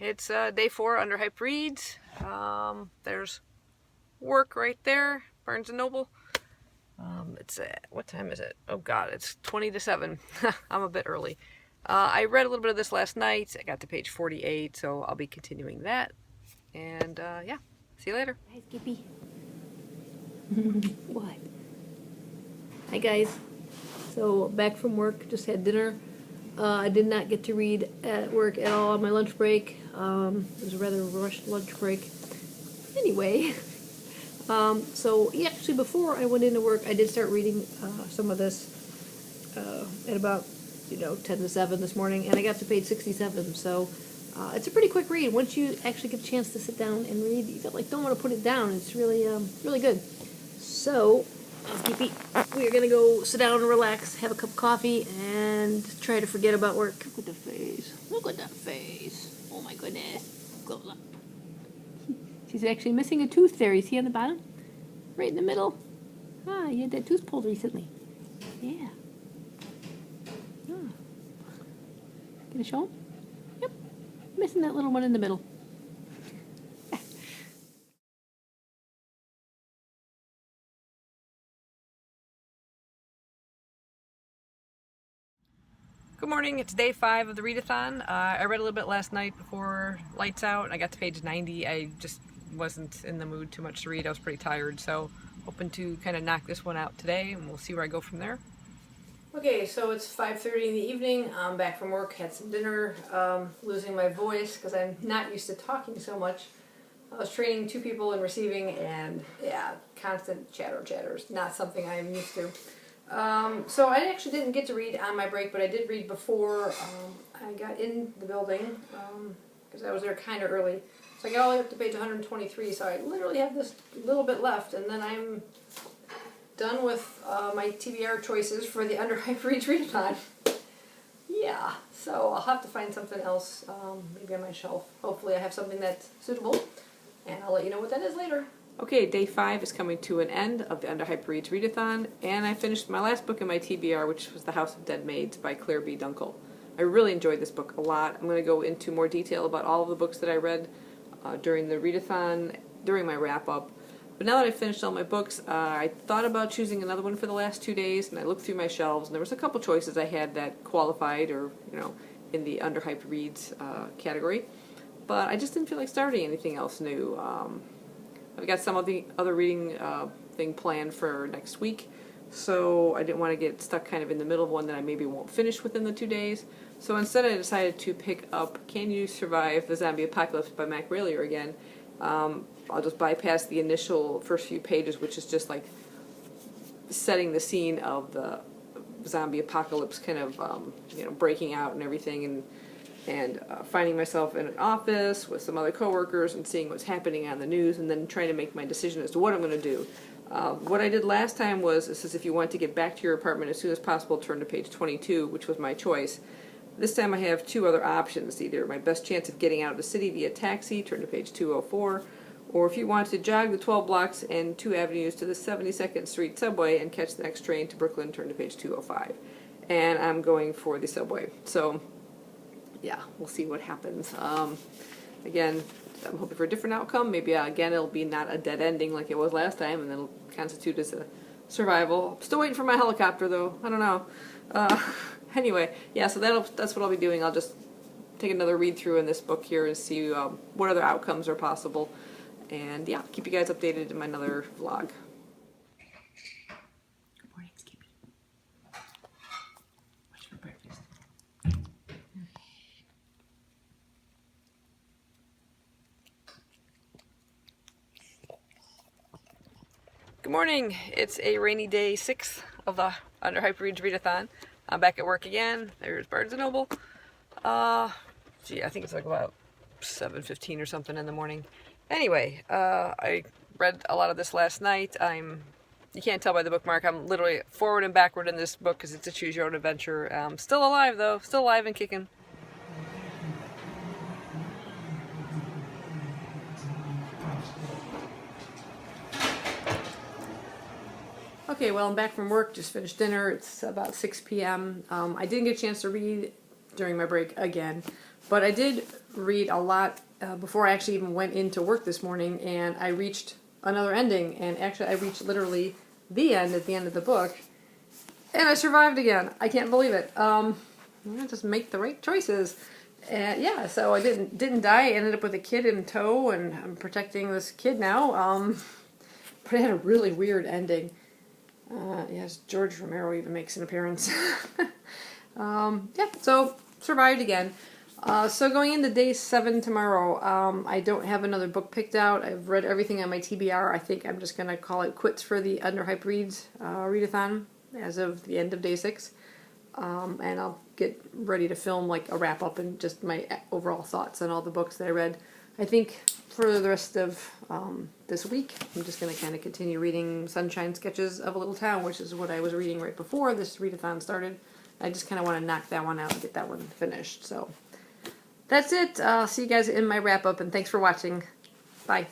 It's day 4 under Hype Reads. There's work right there, Barnes & Noble. It's what time is it? Oh god, it's 20 to 7. I'm a bit early. I read a little bit of this last night. I got to page 48, so I'll be continuing that. And yeah, see you later. Hi, Skippy. What? Hi, guys. So, back from work, just had dinner. I did not get to read at work at all on my lunch break. It was a rather rushed lunch break. Anyway, so yeah, actually before I went into work, I did start reading some of this at about 10 to 7 this morning, and I got to page 67. So it's a pretty quick read. Once you actually get a chance to sit down and read, you don't want to put it down. It's really really good. So Skippy, we are gonna go sit down and relax, have a cup of coffee, and try to forget about work. Look at the face. Look at that face. Oh my goodness. Go look. She's actually missing a tooth there. You see on the bottom? Right in the middle. Ah, you had that tooth pulled recently. Yeah. Ah. Gonna show him? Yep. Missing that little one in the middle. Good morning, it's day 5 of the Readathon. I read a little bit last night before lights out, and I got to page 90. I just wasn't in the mood too much to read. I was pretty tired, so hoping to kind of knock this one out today, and we'll see where I go from there. Okay, so it's 5:30 in the evening. I'm back from work, had some dinner, losing my voice because I'm not used to talking so much. I was training 2 people in receiving, and yeah, constant chatter is not something I'm used to. So I actually didn't get to read on my break, but I did read before I got in the building, because I was there kind of early. So I got all the way up to page 123, so I literally have this little bit left, and then I'm done with my TBR choices for the UnderHypedReads Readathon. Yeah, so I'll have to find something else, maybe on my shelf. Hopefully I have something that's suitable, and I'll let you know what that is later. Okay, day 5 is coming to an end of the UnderHypedReads Readathon, and I finished my last book in my TBR, which was The House of Dead Maids by Claire B. Dunkel. I really enjoyed this book a lot. I'm going to go into more detail about all of the books that I read during the Readathon, during my wrap-up. But now that I've finished all my books, I thought about choosing another one for the last 2 days, and I looked through my shelves, and there was a couple choices I had that qualified, or, in the UnderHypedReads category. But I just didn't feel like starting anything else new. I've got some of the other reading thing planned for next week, so I didn't want to get stuck kind of in the middle of one that I maybe won't finish within the 2 days. So instead I decided to pick up Can You Survive the Zombie Apocalypse by Mac Railier again. I'll just bypass the initial first few pages, which is just like setting the scene of the zombie apocalypse kind of breaking out and everything, and finding myself in an office with some other coworkers and seeing what's happening on the news, and then trying to make my decision as to what I'm going to do. What I did last time was, this is if you want to get back to your apartment as soon as possible, turn to page 22, which was my choice. This time I have 2 other options, either my best chance of getting out of the city via taxi, turn to page 204, or if you want to jog the 12 blocks and 2 avenues to the 72nd Street subway and catch the next train to Brooklyn, turn to page 205. And I'm going for the subway. So yeah, we'll see what happens. Again, I'm hoping for a different outcome. Maybe, again, it'll be not a dead ending like it was last time, and it'll constitute as a survival. Still waiting for my helicopter, though. I don't know. Anyway, yeah, so that's what I'll be doing. I'll just take another read-through in this book here and see what other outcomes are possible. And, yeah, keep you guys updated in my another vlog. Good morning, Skippy. What's for breakfast? Good morning. It's a rainy day 6 of the UnderHypedReads Readathon. I'm back at work again. There's Barnes & Noble. Gee, I think it's like about 7:15 or something in the morning. Anyway, I read a lot of this last night. You can't tell by the bookmark, I'm literally forward and backward in this book because it's a choose your own adventure. Still alive though, still alive and kicking. Okay, well, I'm back from work, just finished dinner. It's about 6 p.m. I didn't get a chance to read during my break again. But I did read a lot before I actually even went into work this morning, and I reached another ending, and actually I reached literally the end at the end of the book, and I survived again. I can't believe it. I just make the right choices. And yeah, so I didn't die. I ended up with a kid in tow, and I'm protecting this kid now. But it had a really weird ending. Yes, George Romero even makes an appearance. Yeah, so survived again. So going into day 7 tomorrow, I don't have another book picked out. I've read everything on my TBR. I think I'm just going to call it quits for the UnderHypedReads readathon as of the end of day 6. And I'll get ready to film like a wrap up and just my overall thoughts on all the books that I read. I think for the rest of this week, I'm just going to kind of continue reading Sunshine Sketches of a Little Town, which is what I was reading right before this readathon started. I just kind of want to knock that one out and get that one finished. So that's it. I'll see you guys in my wrap up, and thanks for watching. Bye.